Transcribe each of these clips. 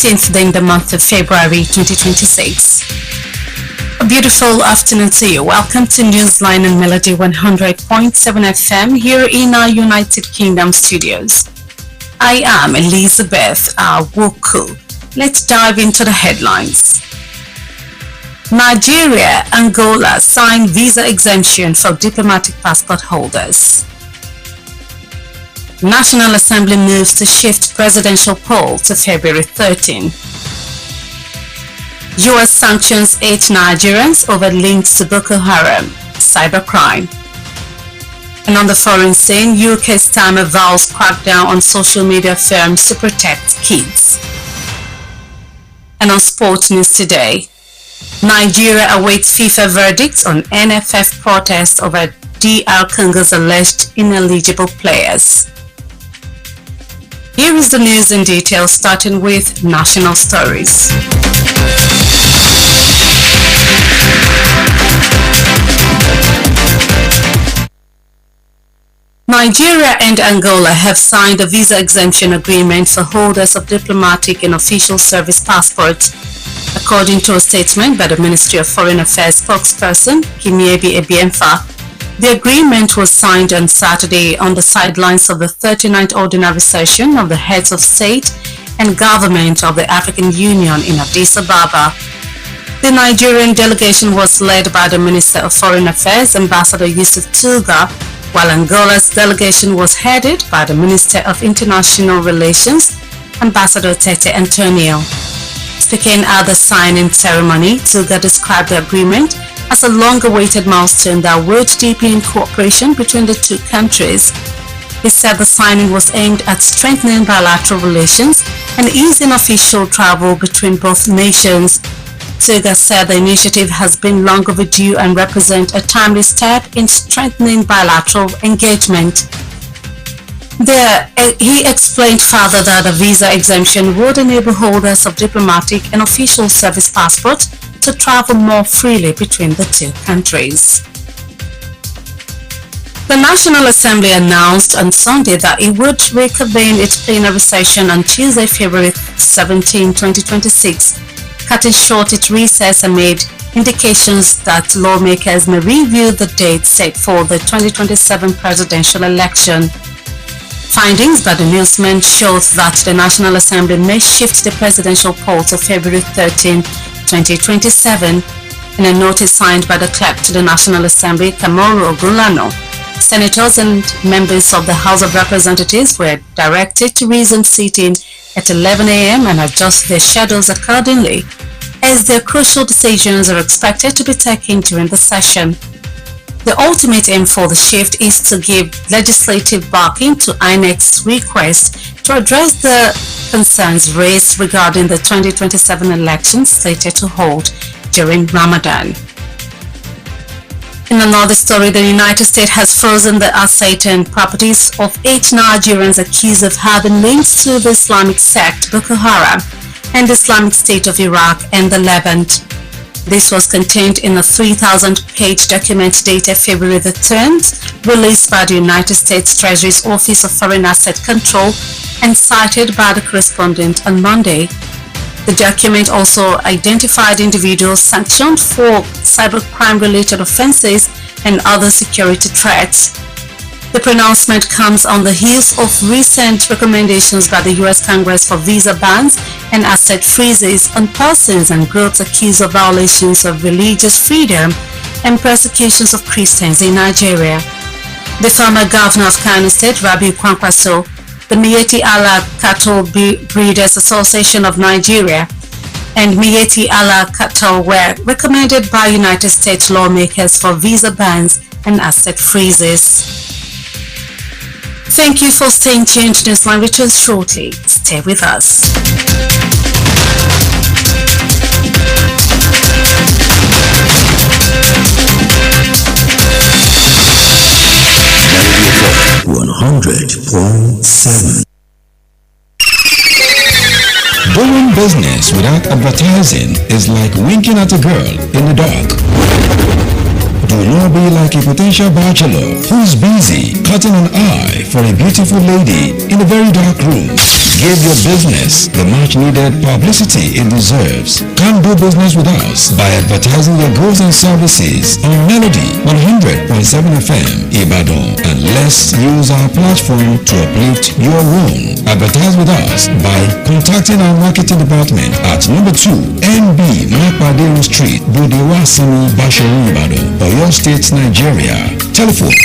15th day in the month of February 2026. A beautiful afternoon to you. Welcome to Newsline and Melody 100.7 FM here in our United Kingdom studios. I am Elizabeth Awoku. Let's dive into the headlines. Nigeria, Angola sign visa exemption for diplomatic passport holders. National Assembly moves to shift presidential poll to February 13. US sanctions 8 Nigerians over links to Boko Haram, cybercrime. And on the foreign scene, UK's time vows crackdown on social media firms to protect kids. And on sports news today, Nigeria awaits FIFA verdicts on NFF protest over DR Congo's alleged ineligible players. Here is the news in detail, starting with national stories. Nigeria and Angola have signed a visa exemption agreement for holders of diplomatic and official service passports, according to a statement by the Ministry of Foreign Affairs spokesperson Kimiebi Ebiemfa. The agreement was signed on Saturday on the sidelines of the 39th Ordinary Session of the Heads of State and Government of the African Union in Addis Ababa. The Nigerian delegation was led by the Minister of Foreign Affairs, Ambassador Yusuf Tuga, while Angola's delegation was headed by the Minister of International Relations, Ambassador Tete Antonio. Speaking at the signing ceremony, Tuga described the agreement as a long-awaited milestone that would deepen cooperation between the two countries. He said the signing was aimed at strengthening bilateral relations and easing official travel between both nations. Tuga said the initiative has been long overdue and represents a timely step in strengthening bilateral engagement. He explained further that the visa exemption would enable holders of diplomatic and official service passports to travel more freely between the two countries. The National Assembly announced on Sunday that it would reconvene its plenary session on Tuesday, February 17, 2026, cutting short its recess amid indications that lawmakers may review the date set for the 2027 presidential election. Findings by the Newsline showed that the National Assembly may shift the presidential poll to February 13, 2027. In a notice signed by the clerk to the National Assembly, Kamoru Ogunlano, senators and members of the House of Representatives were directed to resume sitting at 11 a.m. and adjust their schedules accordingly, as their crucial decisions are expected to be taken during the session. The ultimate aim for the shift is to give legislative backing to INEC's request to address the concerns raised regarding the 2027 elections slated to hold during Ramadan. In another story, the United States has frozen the assets and properties of 8 Nigerians accused of having links to the Islamic sect Boko Haram and the Islamic State of Iraq and the Levant. This was contained in a 3,000-page document dated February the 10th, released by the United States Treasury's Office of Foreign Asset Control and cited by the correspondent on Monday. The document also identified individuals sanctioned for cybercrime-related offenses and other security threats. The pronouncement comes on the heels of recent recommendations by the U.S. Congress for visa bans and asset freezes on persons and groups accused of violations of religious freedom and persecutions of Christians in Nigeria. The former governor of Kano State, Rabiu Kwankwaso, the Miyetti Allah Cattle Breeders Association of Nigeria, and Miyetti Allah Cattle were recommended by United States lawmakers for visa bans and asset freezes. Thank you for staying tuned to Newsline. Returns shortly. Stay with us. One 100.7. Doing business without advertising is like winking at a girl in the dark. Do not be like a potential bachelor who is busy cutting an eye for a beautiful lady in a very dark room. Give your business the much-needed publicity it deserves. Come do business with us by advertising your goods and services on Melody 100.7 FM Ibadan, and let's use our platform to uplift your own. Advertise with us by contacting our marketing department at number 2 NB Mapadero Street, Bodewasini, Basharu, Ibadan, Oyo State, Nigeria. Telephone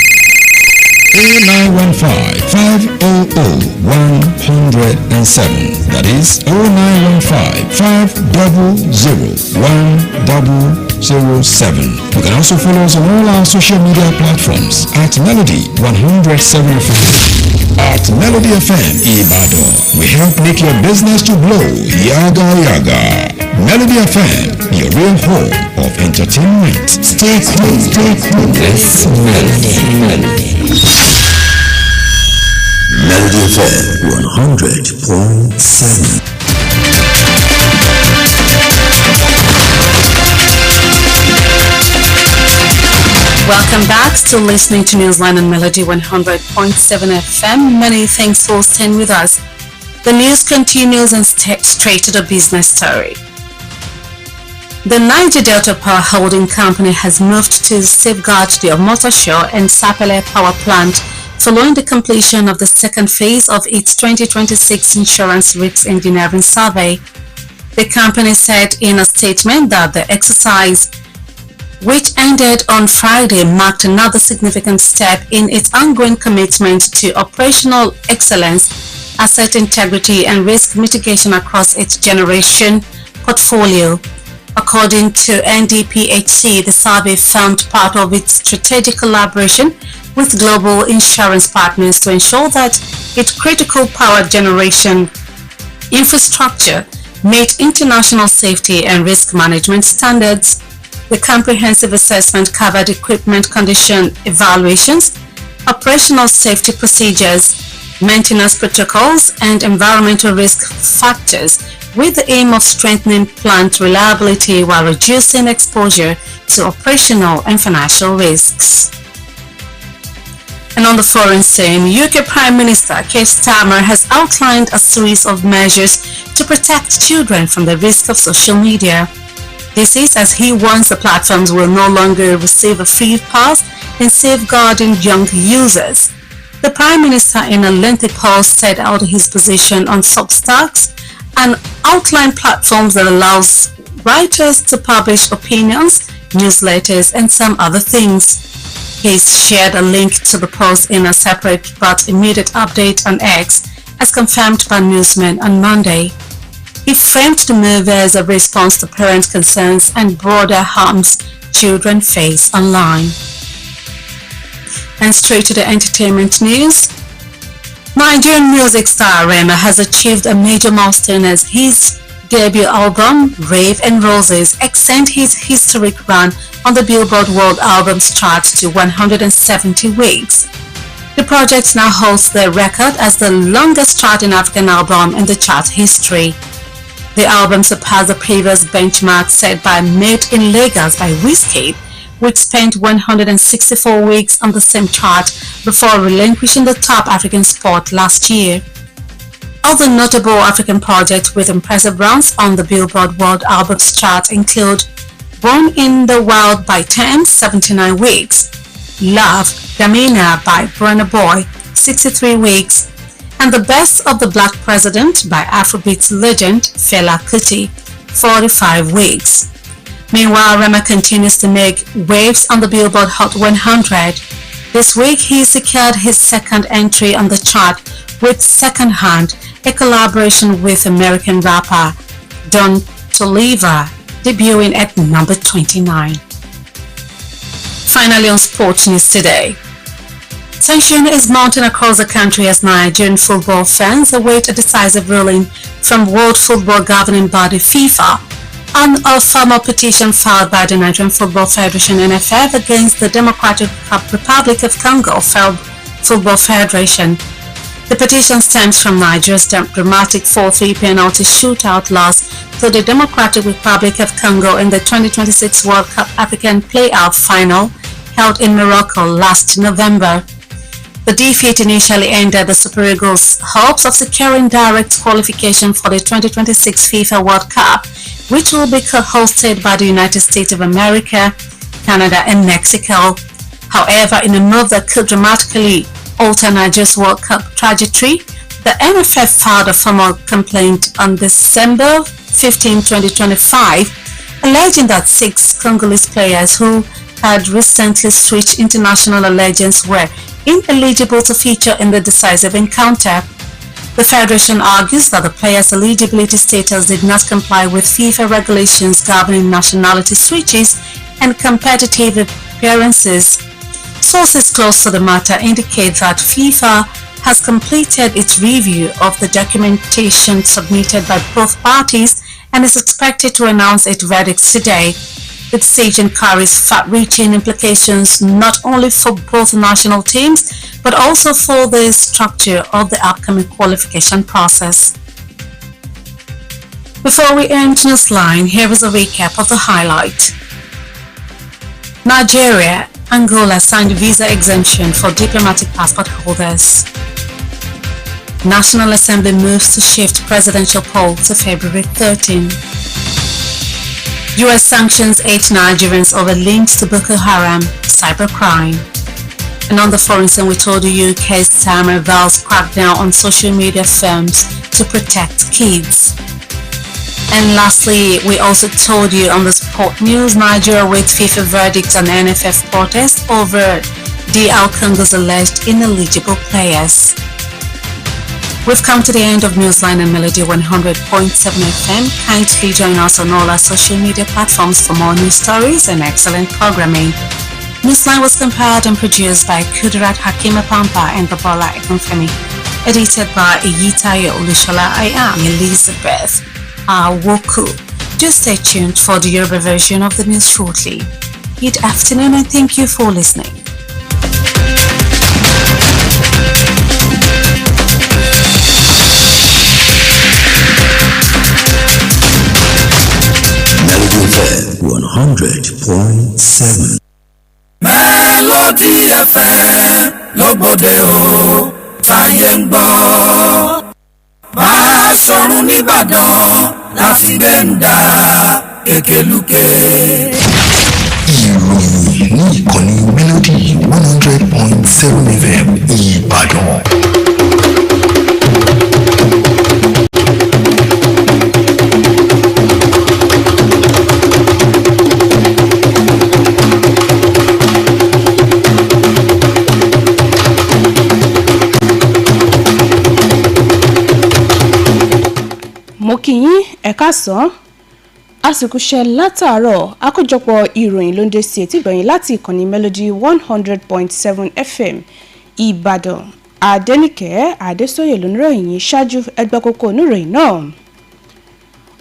0915-500-107. That is 0915-500-1007. You can also follow us on all our social media platforms at Melody 107 FM. At Melody FM Ibadan, we help make your business to blow. Yaga yaga. Melody FM, your real home of entertainment. Stay cool, stay cool. This Melody. Melody FM 100.7. Welcome back to listening to Newsline on Melody 100.7 FM. Many thanks for staying with us. The news continues and straight to the business story. The Niger Delta Power Holding Company has moved to safeguard the Omotosho and Sapele power plant following the completion of the second phase of its 2026 insurance risk engineering survey. The company said in a statement that the exercise, which ended on Friday, marked another significant step in its ongoing commitment to operational excellence, asset integrity, and risk mitigation across its generation portfolio. According to NDPHC, the survey formed part of its strategic collaboration with global insurance partners to ensure that its critical power generation infrastructure met international safety and risk management standards. The comprehensive assessment covered equipment condition evaluations, operational safety procedures, maintenance protocols, and environmental risk factors, with the aim of strengthening plant reliability while reducing exposure to operational and financial risks. And on the foreign scene, UK Prime Minister Keir Starmer has outlined a series of measures to protect children from the risk of social media. This is as he warns the platforms will no longer receive a free pass in safeguarding young users. The Prime Minister, in a lengthy post, set out his position on Substacks and outlined platforms that allows writers to publish opinions, newsletters, and some other things. He shared a link to the post in a separate but immediate update on X, as confirmed by Newsline on Monday. He framed the move as a response to parents' concerns and broader harms children face online. And straight to the entertainment news. Nigerian music star Rema has achieved a major milestone as his debut album, Rave and Roses, extends his historic run on the Billboard World Albums chart to 170 weeks. The project now holds the record as the longest charting African album in the chart history. The album surpassed the previous benchmark set by Made in Lagos by Wizkid, which spent 164 weeks on the same chart before relinquishing the top African spot last year. Other notable African projects with impressive runs on the Billboard World Albums chart include Born in the Wild by Tems, 79 weeks, Love, Damina by Burna Boy, 63 weeks, and The Best of the Black President by Afrobeat legend Fela Kuti, 45 weeks. Meanwhile, Rema continues to make waves on the Billboard Hot 100. This week, he secured his second entry on the chart with Second Hand, a collaboration with American rapper Don Toliver, debuting at number 29. Finally, on sports news today. Tension is mounting across the country as Nigerian football fans await a decisive ruling from World Football Governing Body FIFA on a formal petition filed by the Nigerian Football Federation (NFF) against the Democratic Republic of Congo Football Federation. The petition stems from Nigeria's dramatic 4-3 penalty shootout loss to the Democratic Republic of Congo in the 2026 World Cup African Playoff Final held in Morocco last November. The defeat initially ended the Super Eagles' hopes of securing direct qualification for the 2026 FIFA World Cup, which will be co-hosted by the United States of America, Canada and Mexico. However, in a move that could dramatically alter Nigeria's World Cup trajectory, the NFF filed a formal complaint on December 15, 2025, alleging that 6 Congolese players who had recently switched international allegiance were ineligible to feature in the decisive encounter. The Federation argues that the players' eligibility status did not comply with FIFA regulations governing nationality switches and competitive appearances. Sources close to the matter indicate that FIFA has completed its review of the documentation submitted by both parties and is expected to announce its verdicts today. The decision carries far-reaching implications not only for both national teams but also for the structure of the upcoming qualification process. Before we end Newsline, here is a recap of the highlight. Nigeria, Angola signed visa exemption for diplomatic passport holders. National Assembly moves to shift presidential poll to February 13. US sanctions 8 Nigerians over links to Boko Haram cybercrime. And on the foreign scene, we told the UK's Tamar vows crackdown on social media firms to protect kids. And lastly, we also told you on the sport news, Nigeria awaits FIFA verdict on NFF protest over DR Congo's alleged ineligible players. We've come to the end of Newsline and Melody 100.7 FM. Kindly join us on all our social media platforms for more news stories and excellent programming. Newsline was compiled and produced by Kudirat Hakima Pampa and Babola Egunfemi. Edited by Iyitayo Olushola. I am Elizabeth Awoku. Just stay tuned for the Yoruba version of the news shortly. Good afternoon and thank you for listening. Melody FM 100.7. Melody FM lógbòde o táyé ń gbọ́. Máa sọ̀rùn nìbàdàn láti gbé ń dá kékelúké. Ìròyìn ní ìkànnì Melody 100.7 FM Ìbàdàn. Mo kí yín ẹ káàsán àsìkò iṣẹ́ látàárọ̀ àkójọpọ̀ ìròyìn ló ń dé sí etí ìgbọ̀nyìn láti ìkànnì Melody 100.7 FM Ìbàdàn. Adenike Adesoye lóníròyìn yìí ṣáájú ẹgbẹ́ kókó oníròyìn náà.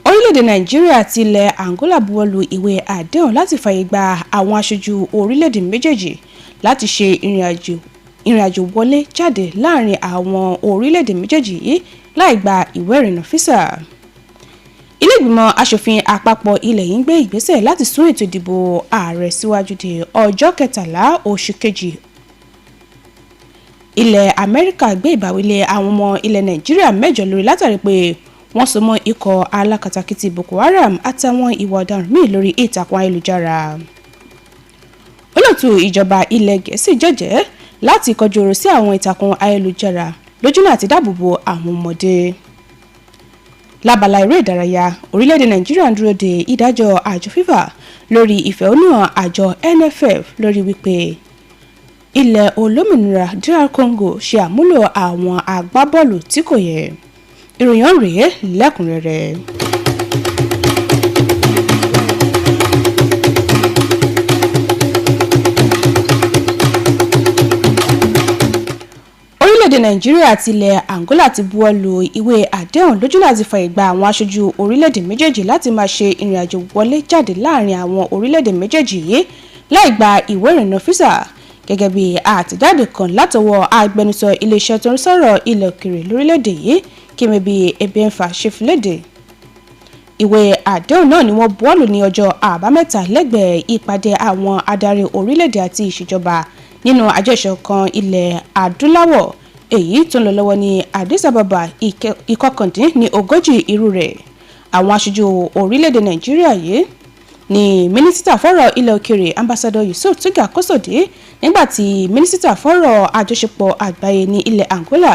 Orílẹ̀-èdè Nàìjíríà àti ilẹ̀ Angola buwọ́lu ìwé àdéhùn láti fààyè gba àwọn aṣojú orílẹ̀-èdè méjèèjì láti ṣe ìrìnàjò wọlé jáde láàrin àwọn orílẹ̀-èdè méjèèjì yìí láì gba ìwé ìrìnnà físà. Ilé ìgbìmọ̀ aṣòfin àpapọ̀ ilẹ̀ yìí ń gbé ìgbésẹ̀ láti sún ètò ìdìbò ààrẹ síwájú di ọjọ́ 13 oṣù kejì. Ilẹ̀ Amẹ́ríkà gbé ìbáwílé àwọn ọmọ ilẹ̀ Nàìjíríà 8 lórí látàrí pé wọ́n so mọ́ ikọ̀ alákatakítí Boko Haram àtàwọn ìwà ọ̀daràn míì lórí ìtàkùn ayélujára. Olóòtú ìjọba ilẹ̀ Gẹ̀ẹ́sì jẹ́jẹ́ láti kọjú ọ̀rọ̀ sí àwọn ìtàkùn ayélujára lójúnà àti dáàbòbò àwọn ọmọdé. Lábala eré ìdárayá, orílẹ̀-èdè Nàìjíríà ń dúró de ìdájọ́ àjọ FIFA lórí ìfẹ̀hónúhàn àjọ NFF lórí wípé ilẹ̀ olómìnira DR Congo ṣe àmúlò àwọn agbábọ́ọ̀lù tí kò yẹ. Ìròyìn ọ̀hún rèé lẹ́kùnrẹ́rẹ́. Orílẹ̀-èdè Nàìjíríà àti ilẹ̀ Angola ti buwọ́lu ìwé àdéhùn lójúnà àti fààyè gba àwọn aṣojú orílẹ̀-èdè méjèèjì láti máa ṣe ìrìnàjò wọlé jáde láàrin àwọn orílẹ̀-èdè méjèèjì yìí láì gba ìwé ìrìnnà físà gẹ́gẹ́ bí àtẹ̀jáde kan látọwọ́ agbẹnusọ iléeṣẹ́ tó ń sọ̀rọ̀ ilẹ̀ òkèèrè lórílẹ̀-èdè yìí Kẹ́mẹ́bí Ebenfa ṣe fi léde. Ìwé àdéhùn náà ni wọ́n buwọ́lù ní ọjọ́ Àbámẹ́ta lẹ́gbẹ̀ẹ́ ìpàdé àwọn adarí orílẹ̀-èdè àti ìṣèjọba nínú àjọ ìṣọ̀kan ilẹ̀ adúláwọ̀ èyí tó ń lọ lọ́wọ́ ní Addis Ababa ìkọkàndín ní ogójì irú rẹ̀. Àwọn aṣojú orílẹ̀-èdè Nàìjíríà yìí ní mínísítà fọ́rọ̀ ilẹ̀ òkèèrè ambassador Yusuf Tuga Kosode nígbàtí mínísítà fọ́rọ̀ àjọṣepọ̀ àgbáyé ní ilẹ̀ Angola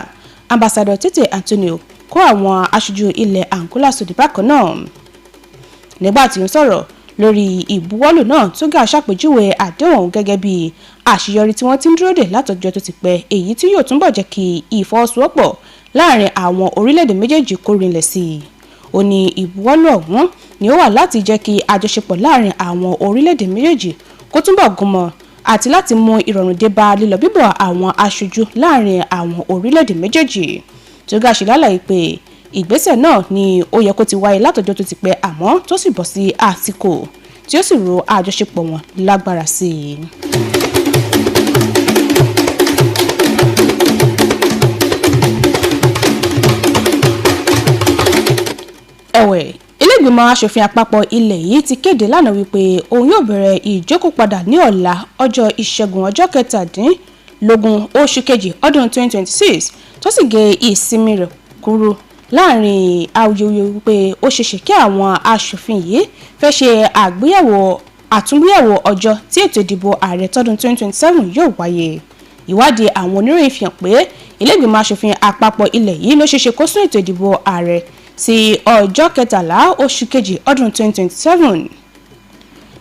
ambassador Tete Antonio kó àwọn aṣojú ilẹ̀ Angola sódì bákan náà. Nígbàtí ó sọ̀rọ̀ lórí ìbuwọ́lù náà, Tuga ṣàpèjúwe àdéhùn gẹ́gẹ́ bí àṣeyọrí tí wọ́n ti ń dúró dè látọjọ́ tó ti pẹ́, èyí tí yóò túnbọ̀ jẹ́ kí ìfọwọ́sowọ́pọ̀ láàrin àwọn orílẹ̀-èdè méjèèjì kó rinlẹ̀ sí i. Ó ní ìbuwọ́lù ọ̀hún ni ó wà láti jẹ́ kí àjọṣepọ̀ láàrin àwọn orílẹ̀-èdè méjèèjì kó túnbọ̀ gúnmọ́ àti láti mú ìrọ̀rùn dé bá lílọ bíbọ̀ àwọn aṣojú láàrin àwọn orílẹ̀-èdè méjèèjì. Tuga ṣe lálàyé pé ìgbésẹ̀ náà ni ó yẹ kó ti wáyé látọjọ́ tó ti pẹ́ àmọ́ tó sì bọ́ sí àsìkò tí ó sì ro àjọṣepọ̀ wọn lágbára sí i. Ẹ̀wẹ̀, ilé-ìgbìmọ̀ aṣòfin àpapọ̀ ilẹ̀ yìí ti kéde lánàá wípé òun yóò bẹ̀rẹ̀ ìjókòó padà ní ọ̀la ọjọ́ ìṣẹ́gun ọjọ́ 17 oṣù kejì ọdún 2026 tó sì gé ìsinmi rẹ̀ kúrú láàrin awuyewuye wípé ó ṣeéṣe kí àwọn aṣòfin yìí fẹ́ ṣe àtúngbéyẹ̀wò ọjọ́ tí ètò ìdìbò ààrẹ tọdún 2027 yóò wáyé. Ìwádìí àwọn oníròyìn fi hàn pé ilé-ìgbìmọ̀ aṣòfin àpapọ̀ ilẹ̀ yìí ló ṣeéṣe kó sún ètò ìdìbò ààrẹ sí ọjọ́ 13 oṣù kejì ọdún 2027.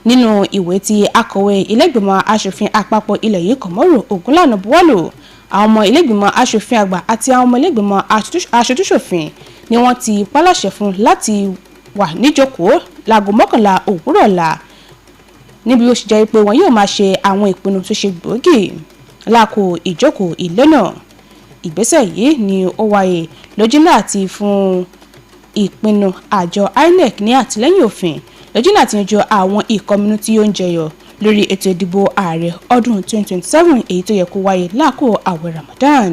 Nínú ìwé tí akọ̀wé ilé-ìgbìmọ̀ aṣòfin àpapọ̀ ilẹ̀ yìí Kọ̀mọ́rù Ògúnlànà buwọ́lù, àwọn ọmọ ilé-ìgbìmọ̀ aṣòfin àgbà àti àwọn ọmọ ilé-ìgbìmọ̀ aṣojúṣòfin ni wọ́n ti pàláṣẹ fún láti wà níjókòó láago 11 òwúrọ̀ ọ̀la níbi ó ṣe jẹ́ pé wọn yóò máa ṣe àwọn ìpinnu tó ṣe gbòógì láàkó ìjókòó ilé náà. Ìgbésẹ̀ yìí ni ó wáyé lójúnà àti fún ìpinnu àjọ INEC ní àtìlẹ́yìn òfin lójúnà àti yanjú àwọn ìkọminú tí ó ń jẹyọ lórí ètò ìdìbò ààrẹ ọdún 2027 èyí tó yẹ kó wáyé láàkó àwẹ̀ Ramadan.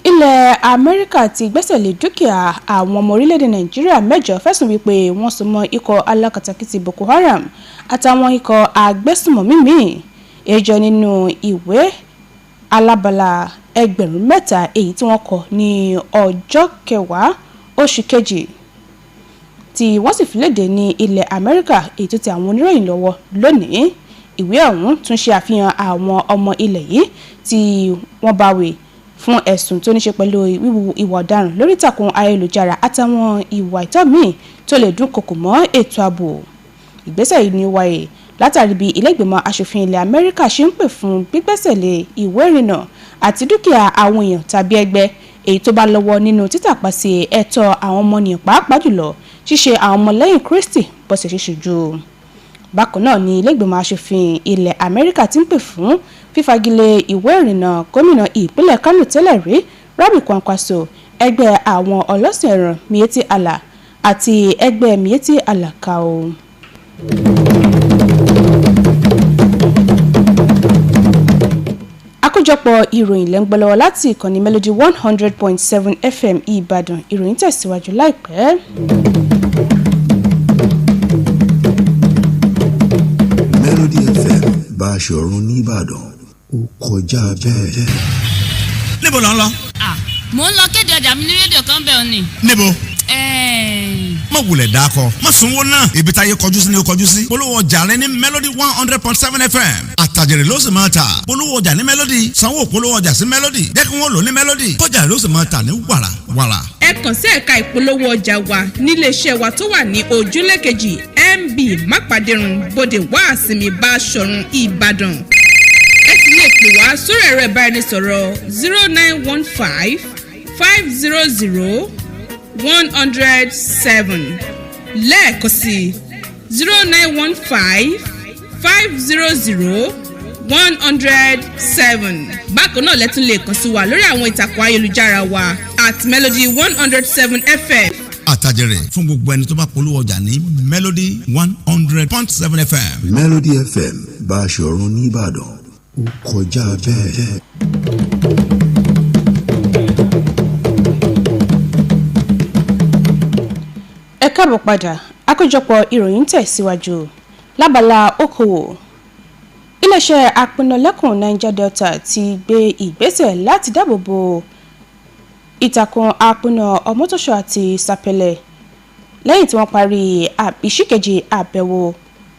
Ilẹ̀ Amẹ́ríkà ti gbẹ́sẹ̀ lé dúkìá àwọn ọmọ orílẹ̀-èdè Nàìjíríà 8 fẹ̀sùn wípé wọ́n so mọ́ ikọ̀ alákatakítí Boko Haram àtàwọn ikọ̀ agbésùmọ̀mí míì. Ẹjọ́ nínú ìwé alábala 3,000 èyí tí wọ́n kọ ní ọjọ́ 10 oṣù kejì tí wọ́n sì fi léde ní ilẹ̀ Amẹ́ríkà èyí tó ti àwọn oníròyìn lọ́wọ́ lónìí. Ìwé ọ̀hún tún ṣe àfihàn àwọn ọmọ ilẹ̀ yìí tí wọ́n bá wí fún ẹ̀sùn tó ní ṣe pẹ̀lú wíwu ìwà ọ̀daràn lórí ìtàkùn ayélujára àtàwọn ìwà ìtọ́ míì tó lè dúnkokò mọ́ ètò ààbò. Ìgbésẹ̀ yìí ni ó wáyé látàrí bí ilé-ìgbìmọ̀ aṣòfin ilẹ̀ Amẹ́ríkà ṣe ń pè fún gbígbẹ́sẹ̀ lé ìwé ìrìnnà àti dúkìá àwọn èèyàn tàbí ẹgbẹ́ èyí tó bá lọ́wọ́ nínú títàpá sí ẹ̀tọ́ àwọn ọmọnìyàn pàápàá jùlọ ṣíṣe àwọn ọmọlẹ́yìn Kristi bọ́sẹ̀ ṣe ṣojú. Bákan náà ni ilé-ìgbìmọ̀ aṣòfin ilẹ̀ Amẹ́ríkà ti ń pè fún fífagilé ìwé ìrìnnà gómìnà ìpínlẹ̀ Kánò tẹ́lẹ̀ rí Rabi Kwankwaso, ẹgbẹ́ àwọn ọlọ́sìn ẹran Miyetti Allah àti ẹgbẹ́ Miyetti Allah Kao. Àkójọpọ̀ ìròyìn lẹ́ ń gbọ́ lọ́wọ́ láti ìkànnì Melody 100.7 FM Ìbàdàn. Ìròyìn tẹ̀síwájú láìpẹ́. Melody FM Báṣọ̀run nìbàdàn ó kọjá bẹ́ẹ̀. Níbo ló ń lọ? Mo ń lọ kéde ọjà mi ní rédíò kan bẹ́ẹ̀ ni. Níbo? Má wulẹ̀ dákọ̀, má sunwó náà. Ibi táyé kọjú sí ni ó kọjú sí. Polówó ọjà rẹ ní Melody 100.7 FM. Àtàjèrè ló sì máa tà. Polówó ọjà ní Melody. Sanwó polówó ọjà sí Melody. Jẹ́ kí wọ́n lò ní Melody. Kọjá ló sì máa tà ní wàrà wàrà. Ẹ kàn sí ẹ̀ka ìpolówó ọjà wa níléeṣẹ́ wa tó wà ní ojúlé kejì MB Mápàdérun Bódè Wàásìmí Báṣọ̀run Ìbàdàn. Ẹ sì lè pè wá sórí ẹ̀rọ ìbáraẹnisọ̀rọ̀ 0915 500 107 lẹ́ẹ̀kan sí 0915 500 107. Bákan náà lẹ́tún lè kàn sí wa lórí àwọn ìtàkùn ayélujára wa @Melody 107 FM. Àtàjèrè fún gbogbo ẹni tó bá polówó ọjà ní Melody 100.7 FM. Melody FM Báṣọ̀run nìbàdàn ó kọjá bẹ́ẹ̀. káàbọ̀ padà àkójọpọ̀ ìròyìn tẹ̀síwájú lábala okòwò. Iléeṣẹ́ apínnálẹ́kùn Niger Delta ti gbé ìgbésẹ̀ láti dáàbòbò ìtàkùn apínná ọmọtọ́ṣọ́ àti Sapele lẹ́yìn tí wọ́n parí ìṣìkejì àbẹ̀wò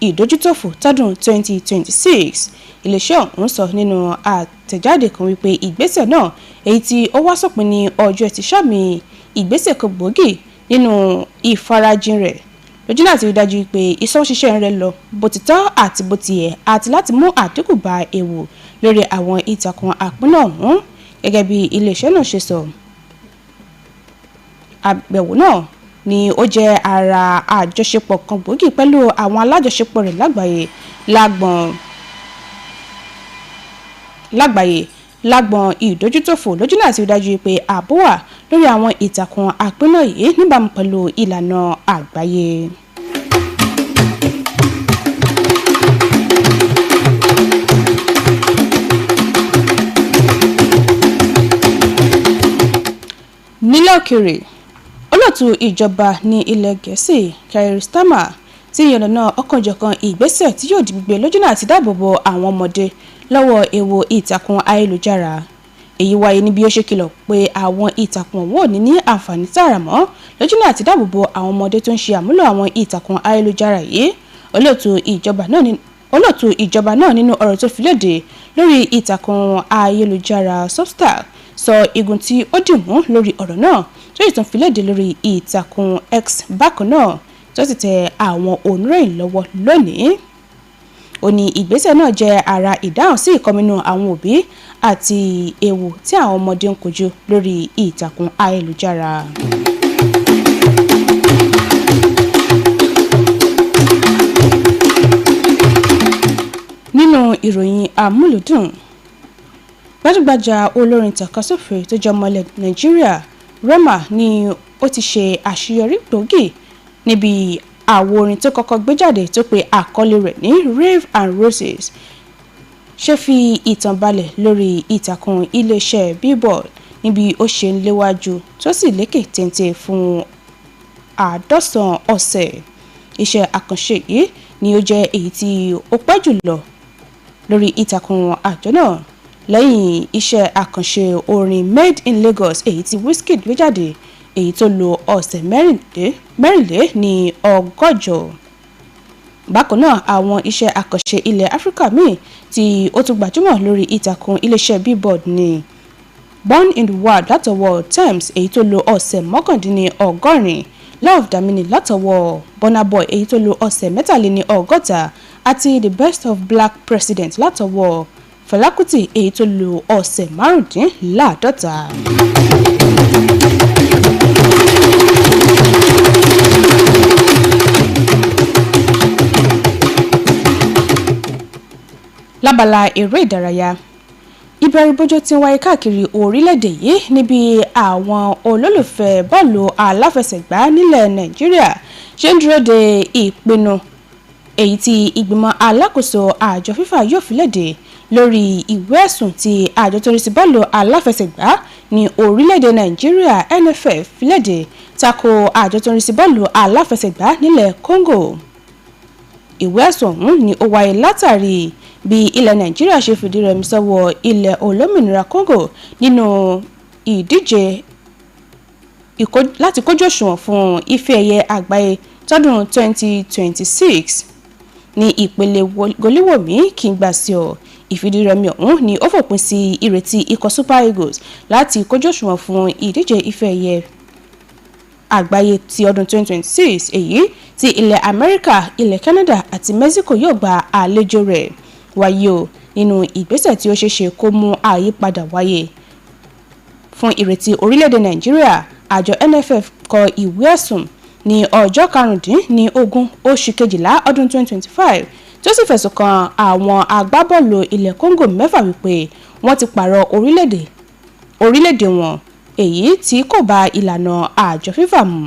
ìdójútòfò tọdún 2026. Iléeṣẹ́ ọ̀hún sọ nínú àtẹ̀jáde kan wípé ìgbésẹ̀ náà èyí tí ó wá sópin ní ọjọ́ Ẹtì sàmì ìgbésẹ̀ kan gbòógì nínú ìfarajìn rẹ̀ lójú láti rí dájú pé ìṣọwọ́ṣiṣẹ́ rẹ̀ lọ bó ti tọ́ àti bó ti yẹ àti láti mú àdínkù bá ewu lórí àwọn ìtàkùn àpínná ọ̀hún. Gẹ́gẹ́ bí iléeṣẹ́ náà ṣe sọ, àbẹ̀wò náà ni ó jẹ́ ara àjọṣepọ̀ kan gbòógì pẹ̀lú àwọn alájọṣepọ̀ rẹ̀ lágbọ̀n ìdójútòfò lójú láti rí dájú pé ààbò wà lórí àwọn ìtàkùn àpínná yìí níbàámu pẹ̀lú ìlànà àgbáyé. Nílẹ̀ òkèèrè, olóòtú ìjọba ní ilẹ̀ Gẹ̀ẹ́sì Keir Starmer ti yànnàná ọ̀kanòjọ̀kan ìgbésẹ̀ tí yóò di gbígbé lójú náà ti dáàbòbò àwọn ọmọdé lọ́wọ́ ewu ìtàkùn ayélujára. Èyí wáyé níbi ó ṣe kìlọ̀ pé àwọn ìtàkùn ọ̀hún ò ní àǹfààní tààrà mọ́ lójú náà ti dáàbòbò àwọn ọmọdé tó ń ṣe àmúlò àwọn ìtàkùn ayélujára yìí. Olóòtú ìjọba náà nínú ọ̀rọ̀ tó fi léde lórí ìtàkùn ayélujára Substack sọ igun tí ó dìmú lórí ọ̀rọ̀ náà tó sì tún fi léde lórí ìtàkùn X bákan náà tó sì tẹ àwọn oníròyìn lọ́wọ́ lónìí. Ó ní ìgbésẹ̀ náà jẹ́ ara ìdáhùn sí ìkọminú àwọn òbí àti ewu tí àwọn ọmọdé ń kojú lórí ìtàkùn ayélujára. Nínú ìròyìn amúlùdùn, gbajúgbajà olórin tàkasúfè tó jẹ́ ọmọ ilẹ̀ Nàìjíríà Rema ni ó ti ṣe àṣeyọrí gbòógì níbi àwo orin tó kọ́kọ́ gbé jáde tó pe àkọlé rẹ̀ ní Rave and Roses ṣe fi ìtàn balẹ̀ lórí ìtàkùn iléeṣẹ́ Billboard níbi ó ṣe ń léwájú tó sì lékè téńté fún 100 ọ̀sẹ̀. Iṣẹ́ àkànṣe yìí ni ó jẹ́ èyí tí ó pẹ́ jùlọ lórí ìtàkùn àjọ náà lẹ́yìn iṣẹ́ àkànṣe orin Made in Lagos èyí tí Wizkid gbé jáde èyí tó lo ọ̀sẹ̀ mẹ́rìnlé ní 100. Bákan náà, àwọn iṣẹ́ àkànṣe ilẹ̀ Áfíríkà míì tí ó tún gbajúmọ̀ lórí ìtàkùn iléeṣẹ́ Billboard ni Born in the Wild látọwọ́ Tems èyí tó lo ọ̀sẹ̀ 180, Love Damini látọwọ́ Burna Boy èyí tó lo ọ̀sẹ̀ 63 àti The Best of Black President látọwọ́ Fela Kuti èyí tó lo ọ̀sẹ̀ 55. Lábala eré ìdárayá, ìbẹ̀rùbojo ti ń wáyé káàkiri orílẹ̀-èdè yìí níbi àwọn olólùfẹ́ bọ́ọ̀lù aláfẹsẹ̀gbá nílẹ̀ Nàìjíríà ṣe ń dúró de ìpinnu èyí tí ìgbìmọ̀ alákòóso àjọ FIFA yóò fi léde lórí ìwé ẹ̀sùn tí àjọ tó rí sí bọ́ọ̀lù aláfẹsẹ̀gbá ní orílẹ̀-èdè Nàìjíríà NFF fi léde tako àjọ tó rí sí bọ́ọ̀lù aláfẹsẹ̀gbá nílẹ̀ Congo. Ìwé ẹ̀sùn ọ̀hún ni ó wáyé látàrí bí ilẹ̀ Nàìjíríà ṣe fìdí rẹmi sọ́wọ́ ilẹ̀ olómìnira Congo nínú ìdíje láti kójú òṣùwọ̀n fún ife ẹ̀yẹ àgbáyé tọdún 2026 ní ìpele goliwomi kí n gbà sí ọ. Ìfìdírẹmi ọ̀hún ni ó fòpin sí ìrètí ikọ̀ Super Eagles láti kójú òṣùwọ̀n fún ìdíje ife ẹ̀yẹ àgbáyé ti ọdún 2026 èyí tí ilẹ̀ Amẹ́ríkà, ilẹ̀ Canada àti Mexico yóò gba àlejò rẹ̀. Wáyé o, nínú ìgbésẹ̀ tí ó ṣeéṣe kó mú àyípadà wáyé fún ìrètí orílẹ̀-èdè Nàìjíríà, àjọ NFF kọ ìwé ẹ̀sùn ní ọjọ́ 15 oṣù kejìlá ọdún 2025 tó sì fẹ̀sùn kan àwọn agbábọ́ọ̀lù ilẹ̀ Congo 6 wípé wọ́n ti pààrọ̀ orílẹ̀-èdè wọn èyí tí kò bá ìlànà àjọ FIFA mu.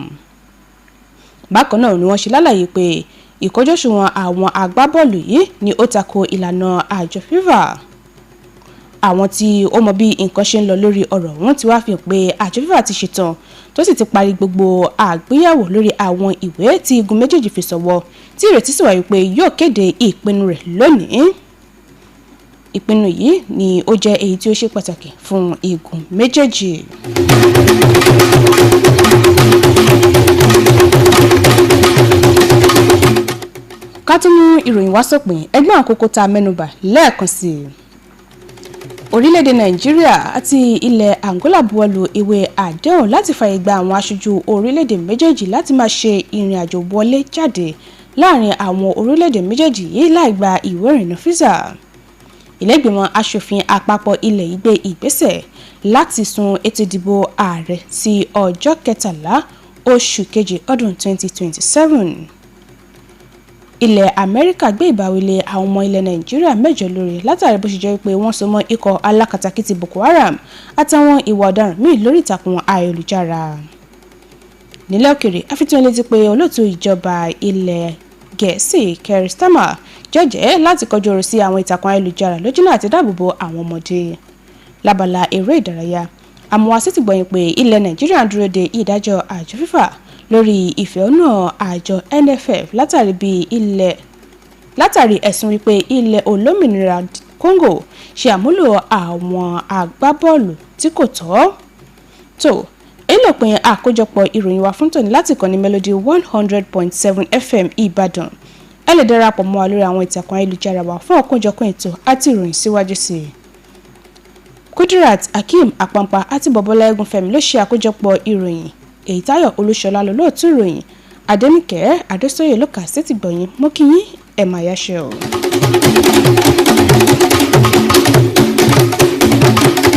Bákan náà ni wọ́n ṣe lálàyé pé ìkójúòṣùwọ̀n àwọn agbábọ́ọ̀lù yìí ni ó tako ìlànà àjọ FIFA. àwọn tí ó mọ bí nǹkan ṣe ń lọ lórí ọ̀rọ̀ ọ̀hún ti wá fi hàn pé àjọ FIFA ti ṣetán tó sì ti parí gbogbo àgbéyẹ̀wò lórí àwọn ìwé tí igun méjèèjì fi ṣọwọ́ tí ìrètí sì wà wípé yóò kéde ìpinnu rẹ̀ lónìí. Ìpinnu yìí ni ó jẹ́ èyí tí ó ṣe pàtàkì fún igun méjèèjì. Ká tó mú ìròyìn wá sópin, ẹgbẹ́ àkókò tá a mẹ́nubà lẹ́ẹ̀kan sí i. Orílẹ̀-èdè Nàìjíríà àti ilẹ̀ Angola buwọ́lu ìwé àdéhùn láti fààyè gba àwọn aṣojú orílẹ̀-èdè méjèèjì láti máa ṣe ìrìn àjò wọlé jáde láàrin àwọn orílẹ̀-èdè méjèèjì yìí láì gba ìwé ìrìnnà físà. Ilé-ìgbìmọ̀ aṣòfin àpapọ̀ ilẹ̀ yìí gbé ìgbésẹ̀ láti sún ètò ìdìbò ààrẹ sí ọjọ́ 13 oṣù kejì ọdún 2027. Ilẹ̀ Amẹ́ríkà gbé ìbáwílé àwọn ọmọ ilẹ̀ Nàìjíríà 8 lórí látàrí bó ṣe jẹ́ pé wọ́n so mọ́ ikọ̀ alákatakítí Boko Haram àtàwọn ìwà ọ̀daràn míì lórí ìtàkùn ayélujára. Nílẹ̀ òkèrè, àfitún létí pé olóòtú ìjọba ilẹ̀ Gẹ̀ẹ́sì Keir Starmer jẹ́jẹ́ láti kọjú ọ̀rọ̀ sí àwọn ìtàkùn ayélujára lójúnà àti dáàbòbò àwọn ọmọdé. Lábala eré ìdárayá, àmọ́ àti ti gbọ̀yìn pé ilẹ̀ Nàìjíríà ń dúró de ìdájọ́ àjọ FIFA lórí ìfẹ̀hónúhàn àjọ NFF látàrí ẹ̀sùn wípé ilẹ̀ olómìnira Congo ṣe àmúlò àwọn agbábọ́ọ̀lù tí kò tọ́. Tó èyí ló pin àkójọpọ̀ ìròyìn wa fún tòní láti ìkànnì Melody 100.7 FM Ìbàdàn. Ẹ lè darapọ̀ mọ́ wa lórí àwọn ìtàkùn ayélujára wa fún ọ̀kanòjọ̀kan ètò àti ìròyìn síwájú sí i. Kudirat Akeem Apampa àti Bọ́bọ́lá Ẹ̀gúnfẹ́mi ló ṣe àkójọpọ̀ ìròyìn. Èyítáyọ̀ Olúṣọlá lolóòtú ìròyìn. Adenike Adesoye ló kà sétí gbọ̀yìn. Mo kí yín, ẹ máa yáṣẹ́ o.